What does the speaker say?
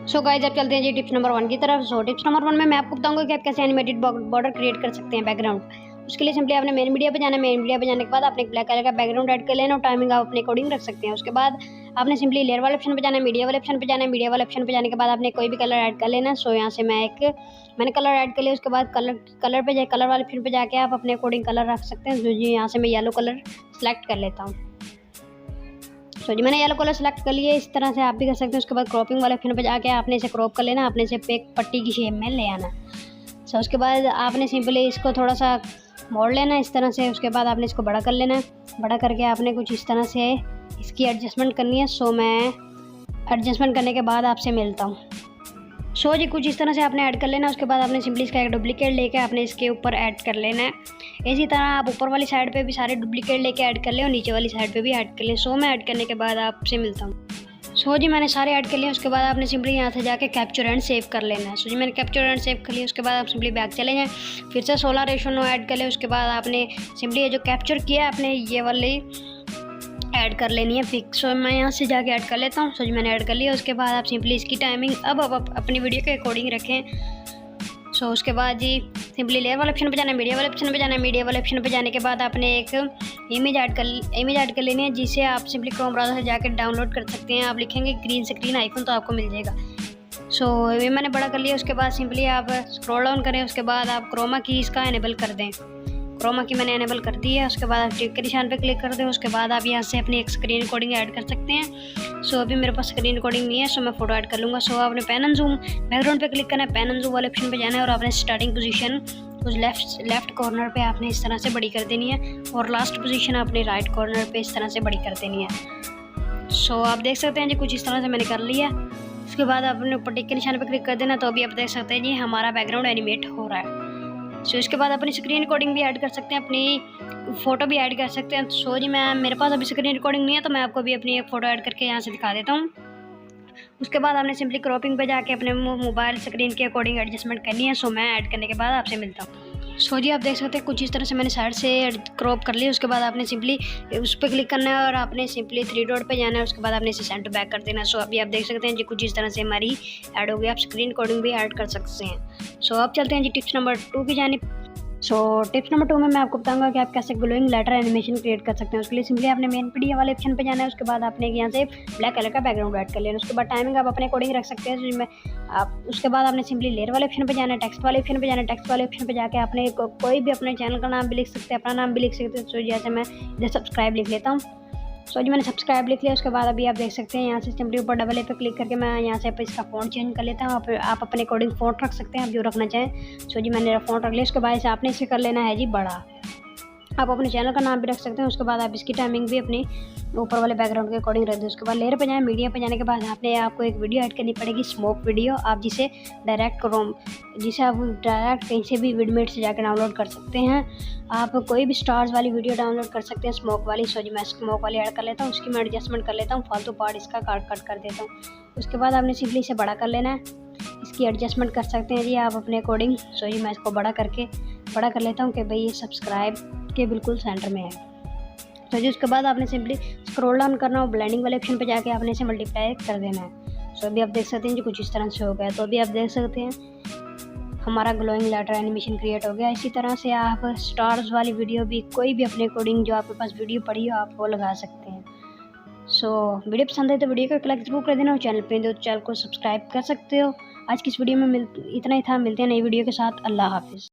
So guys अब चलते हैं जी टिप्स नंबर 1 की तरफ। सो टिप्स नंबर 1 में मैं आपको बताऊंगा कि आप कैसे एनिमेटेड बॉर्डर क्रिएट कर सकते हैं बैकग्राउंड। उसके लिए सिंपली आपने मेन मीडिया पे जाना है। मेन मीडिया पे जाने के बाद आपने एक ब्लैक कलर का बैकग्राउंड ऐड कर लेना और टाइमिंग आप अपने अकॉर्डिंग रख सकते हैं। उसके बाद आपने सिंपली लेयर वाले ऑप्शन पे जाना है, मीडिया वाले ऑप्शन पे जाना है। मीडिया वाले ऑप्शन पे जाने के बाद आपने कोई भी कलर ऐड कर लेना है। सो यहाँ से मैंने कलर ऐड कर लिया। उसके बाद कलर पे जाए, कलर वाले ऑप्शन पे जाके आप अपने अकॉर्डिंग कलर रख सकते हैं। जो जी यहाँ से मैं येलो कलर सेलेक्ट कर लेता हूँ। तो जी मैंने येलो कलर सेलेक्ट कर लिए। इस तरह से आप भी कर सकते हैं। उसके बाद क्रॉपिंग वाले ऑप्शन पे जाके आपने इसे क्रॉप कर लेना, आपने इसे एक पट्टी की शेप में ले आना। सो उसके बाद आपने सिंपली इसको थोड़ा सा मोड़ लेना इस तरह से। उसके बाद आपने इसको बड़ा कर लेना। बड़ा करके आपने कुछ इस तरह से इसकी एडजस्टमेंट करनी है। सो मैं एडजस्टमेंट करने के बाद आपसे मिलता हूँ। सो जी कुछ इस तरह से आपने ऐड कर लेना। उसके बाद आपने सिंपली इसका एक डुप्लीकेट लेके आपने इसके ऊपर ऐड कर लेना है। इसी तरह आप ऊपर वाली साइड पे भी सारे डुप्लीकेट लेके ऐड कर लें और नीचे वाली साइड पे भी ऐड कर लें। सो मैं ऐड करने के बाद आपसे मिलता हूँ। सो जी मैंने सारे ऐड कर लिए। उसके बाद आपने सिंपली यहाँ से जाके कैप्चर एंड सेव कर लेना है। सो जी मैंने कैप्चर एंड सेव कर लिया। उसके बाद आप सिंपली बैक चले जाएँ, फिर से 16:9 ऐड कर लें। उसके बाद आपने सिंपली ये जो कैप्चर किया है आपने ये वाली ऐड कर लेनी है फिक्स। सो मैं यहाँ से जाके ऐड कर लेता हूँ। सो जी मैंने ऐड कर लिया। उसके बाद आप सिंपली इसकी टाइमिंग अब अपनी वीडियो के अकॉर्डिंग रखें। सो उसके बाद जी सिंपली लेयर वाले ऑप्शन पे जाना है, मीडिया वाले ऑप्शन पे जाना है। मीडिया वाले ऑप्शन पे जाने के बाद आपने एक इमेज ऐड कर लेनी है, जिसे आप सिंपली क्रोम ब्राउज़र से जाकर डाउनलोड कर सकते हैं। आप लिखेंगे ग्रीन स्क्रीन आइकन तो आपको मिल जाएगा। सो ये मैंने बड़ा कर लिया। उसके बाद सिंपली आप स्क्रॉल डाउन करें। उसके बाद आप क्रोमा की इसका इनेबल कर दें। क्रोमा की मैंने इनेबल कर दी है। उसके बाद आप टिक के निशान पे क्लिक कर दें। उसके बाद आप यहाँ से अपनी एक स्क्रीन रिकॉर्डिंग ऐड कर सकते हैं। सो अभी मेरे पास स्क्रीन रिकॉर्डिंग नहीं है, सो मैं फोटो ऐड कर लूँगा। सो आपने पैन एंड जूम बैकग्राउंड पे क्लिक करना है, पैन एंड जूम वाले ऑप्शन पे जाना है और आपने स्टार्टिंग पोजीशन उस लेफ्ट कॉर्नर पे आपने इस तरह से बड़ी कर देनी है और लास्ट पोजीशन आपने राइट कॉर्नर पे इस तरह से बड़ी कर देनी है। सो आप देख सकते हैं जी कुछ इस तरह से मैंने कर लिया। उसके बाद आपने ऊपर टिक के निशान पे क्लिक कर देना, तो अभी आप देख सकते हैं जी हमारा बैकग्राउंड एनिमेट हो रहा है। सो इसके बाद अपनी स्क्रीन रिकॉर्डिंग भी ऐड कर सकते हैं, अपनी फ़ोटो भी ऐड कर सकते हैं। सो जी मेरे पास अभी स्क्रीन रिकॉर्डिंग नहीं है, तो मैं आपको भी अपनी एक फ़ोटो ऐड करके यहाँ से दिखा देता हूँ। उसके बाद आपने सिंपली क्रॉपिंग पे जाके अपने मोबाइल स्क्रीन के अकॉर्डिंग एडजस्टमेंट करनी है। सो मैं ऐड करने के बाद आपसे मिलता हूँ। सो जी आप देख सकते हैं कुछ इस तरह से मैंने साइड से क्रॉप कर लिया। उसके बाद आपने सिंपली उस पर क्लिक करना है और आपने सिंपली 3 डॉट पे जाना है। उसके बाद आपने इसे सेंटर बैक कर देना है। सो अभी आप देख सकते हैं जी कुछ इस तरह से हमारी ऐड हो गई। आप स्क्रीन रिकॉर्डिंग भी ऐड कर सकते हैं। सो अब चलते हैं जी टिप्स नंबर 2 की जानिब। सो टिप्स नंबर 2 में मैं आपको बताऊंगा कि आप कैसे ग्लोइंग लेटर एनिमेशन क्रिएट कर सकते हैं। उसके लिए सिंपली आपने मेन मीडिया वाले ऑप्शन पे जाना है। उसके बाद आपने यहाँ से ब्लैक कलर का बैकग्राउंड ऐड कर लेना। उसके बाद टाइमिंग आप अपने अकॉर्डिंग रख सकते हैं जिसमें आप। उसके बाद आपने सिंपली लेयर वाले ऑप्शन पे जाना है, टेक्स्ट वाले ऑप्शन पे जाना है। टेक्स्ट वाले ऑप्शन पे जाके आपने कोई भी अपने चैनल का नाम भी लिख सकते हैं, अपना नाम भी लिख सकते हैं। सो जैसे मैं इधर सब्सक्राइब लिख लेता हूँ। सो जी मैंने सब्सक्राइब लिख लिया। उसके बाद अभी आप देख सकते हैं यहाँ से सिंपली ऊपर डबल ए पे क्लिक करके मैं यहाँ से इसका फ़ॉन्ट चेंज कर लेता हूँ। आप अपने अकॉर्डिंग फ़ॉन्ट रख सकते हैं, आप जो रखना चाहें। सो जी मैंने फ़ॉन्ट रख लिया। उसके बाद से आपने इसे कर लेना है जी बड़ा। आप अपने चैनल का नाम भी रख सकते हैं। उसके बाद आप इसकी टाइमिंग भी अपनी ऊपर वाले बैकग्राउंड के अकॉर्डिंग रख दें। उसके बाद लेयर पे जाएं, मीडिया पे जाने के बाद आपको एक वीडियो ऐड करनी पड़ेगी, स्मोक वीडियो। आप जिसे आप डायरेक्ट कहीं से भी विडमेट से जाकर डाउनलोड कर सकते हैं। आप कोई भी स्टार्स वाली वीडियो डाउनलोड कर सकते हैं, स्मोक वाली। सो जी मैं स्मोक वाली ऐड कर लेता हूँ। उसकी मैं एडजस्टमेंट कर लेता हूँ, फालतू पार्ट इसका कट कर देता हूँ। उसके बाद आपने सिंपली इसे बड़ा कर लेना है, इसकी एडजस्टमेंट कर सकते हैं जी आप अपने अकॉर्डिंग। सो जी मैं इसको बड़ा कर लेता हूँ कि भाई ये सब्सक्राइब के बिल्कुल सेंटर में है। तो जी उसके बाद आपने सिंपली स्क्रॉल डाउन करना और ब्लेंडिंग वाले ऑप्शन पे जाके आपने इसे मल्टीप्लाई कर देना है। सो अभी आप देख सकते हैं जी कुछ इस तरह से हो गया। तो अभी आप देख सकते हैं हमारा ग्लोइंग लेटर एनिमेशन क्रिएट हो गया। इसी तरह से आप स्टार्स वाली वीडियो भी कोई भी अपने अकॉर्डिंग जो आपके पास वीडियो पड़ी हो आप वो लगा सकते हैं। सो वीडियो पसंद है तो वीडियो को एक लाइक जरूर कर देना और चैनल पे तो चैनल को सब्सक्राइब कर सकते हो। आज की इस वीडियो में इतना ही था। मिलते हैं नई वीडियो के साथ। अल्लाह हाफिज़।